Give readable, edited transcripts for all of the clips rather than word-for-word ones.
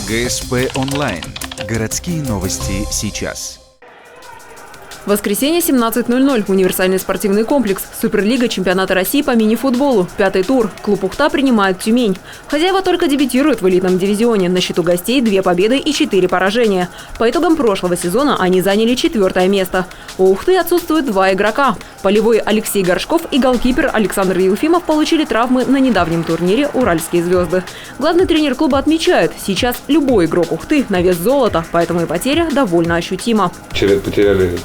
ГСП онлайн. Городские новости сейчас. Воскресенье, 17:00. Универсальный спортивный комплекс. Суперлига чемпионата России по мини-футболу. 5-й тур. Клуб «Ухта» принимает Тюмень. Хозяева только дебютируют в элитном дивизионе. На счету гостей 2 победы и 4 поражения. По итогам прошлого сезона они заняли 4-е место. У «Ухты» отсутствуют 2 игрока. Полевой Алексей Горшков и голкипер Александр Елфимов получили травмы на недавнем турнире «Уральские звезды». Главный тренер клуба отмечает, сейчас любой игрок «Ухты» на вес золота, поэтому и потеря довольно ощутима. Вчера потеряли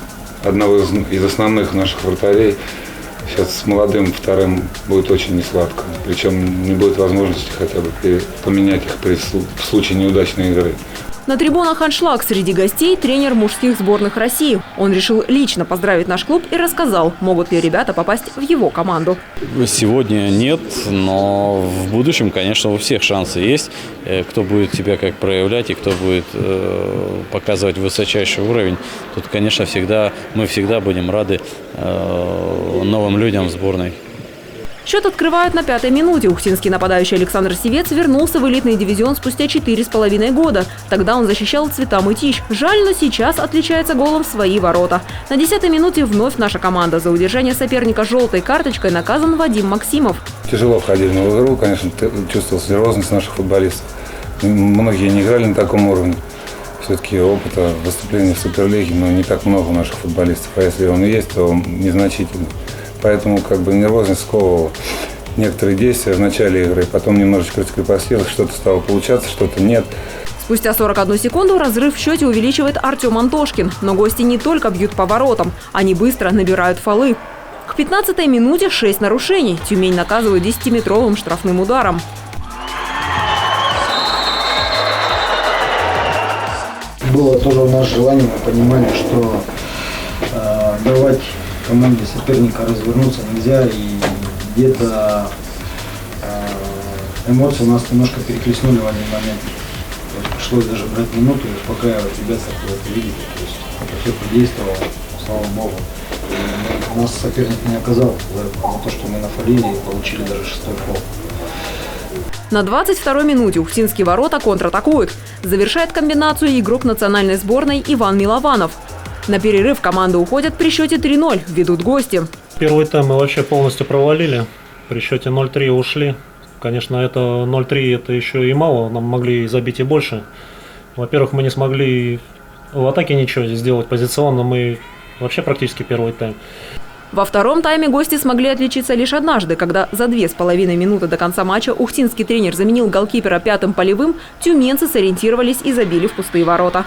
одного из основных наших вратарей. Сейчас с молодым вторым будет очень несладко. Причем не будет возможности хотя бы поменять их в случае неудачной игры. На трибунах аншлаг среди гостей тренер мужских сборных России. Он решил лично поздравить наш клуб и рассказал, могут ли ребята попасть в его команду. Сегодня нет, но в будущем, конечно, у всех шансы есть. Кто будет себя как проявлять и кто будет показывать высочайший уровень, тут, конечно, мы всегда будем рады новым людям в сборной. Счет открывают на 5-й минуте. Ухтинский нападающий Александр Севец вернулся в элитный дивизион спустя 4,5 года. Тогда он защищал цвета Мытищ. Жаль, но сейчас отличается голом в свои ворота. На 10-й минуте вновь наша команда. За удержание соперника желтой карточкой наказан Вадим Максимов. Тяжело входили в игру, конечно, чувствовалась нервозность наших футболистов. Многие не играли на таком уровне. Все-таки опыта выступления в Суперлиге, но не так много у наших футболистов. А если он и есть, то он незначительный. Поэтому нервозность сковывала некоторые действия в начале игры, потом немножечко раскрепостилось, что-то стало получаться, что-то нет. Спустя 41 секунду разрыв в счете увеличивает Артем Антошкин. Но гости не только бьют по воротам, они быстро набирают фолы. К 15-й минуте 6 нарушений. Тюмень наказывает 10-метровым штрафным ударом. Было тоже наше желание, мы понимали, что давать команде соперника развернуться нельзя, и где-то эмоции у нас немножко переклеснули в один момент. То есть пришлось даже брать минуту и успокаивать ребят, как вы это видите. То есть это все подействовало, слава богу. И у нас соперник не оказал за то, что мы нафалили и получили даже 6-й фол. На 22-й минуте Ухтинские ворота контратакуют. Завершает комбинацию игрок национальной сборной Иван Милованов. На перерыв команды уходят при счете 3-0, ведут гости. Первый тайм мы вообще полностью провалили, при счете 0-3 ушли. Конечно, это 0-3 это еще и мало, нам могли забить и больше. Во-первых, мы не смогли в атаке ничего сделать позиционно, мы вообще практически первый тайм. Во втором тайме гости смогли отличиться лишь однажды, когда за 2,5 минуты до конца матча ухтинский тренер заменил голкипера 5-м полевым, тюменцы сориентировались и забили в пустые ворота.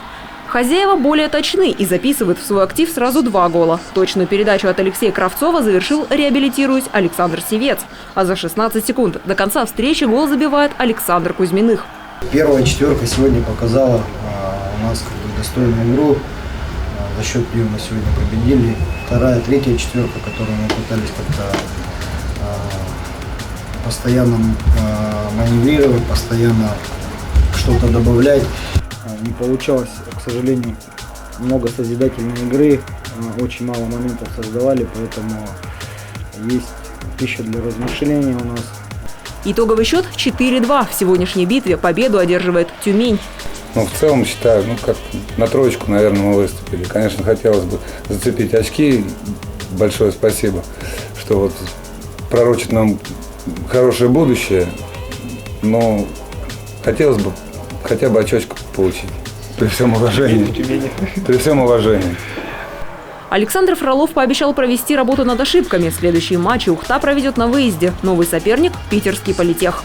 Хозяева более точны и записывают в свой актив сразу 2 гола. Точную передачу от Алексея Кравцова завершил, реабилитируясь, Александр Севец. А за 16 секунд до конца встречи гол забивает Александр Кузьминых. Первая четверка сегодня показала у нас достойную игру. За счет нее мы сегодня победили. Вторая, третья четверка, которую мы пытались как-то постоянно маневрировать, постоянно что-то добавлять. Не получалось, к сожалению, много созидательной игры, очень мало моментов создавали, поэтому есть пища для размышления у нас. Итоговый счет 4-2. В сегодняшней битве победу одерживает Тюмень. В целом считаю, как на троечку, наверное, мы выступили. Конечно, хотелось бы зацепить очки. Большое спасибо, что пророчит нам хорошее будущее. Но хотелось бы хотя бы очечку получить. При всем уважении. При всем уважении. Александр Фролов пообещал провести работу над ошибками. Следующие матчи Ухта проведет на выезде. Новый соперник – питерский Политех.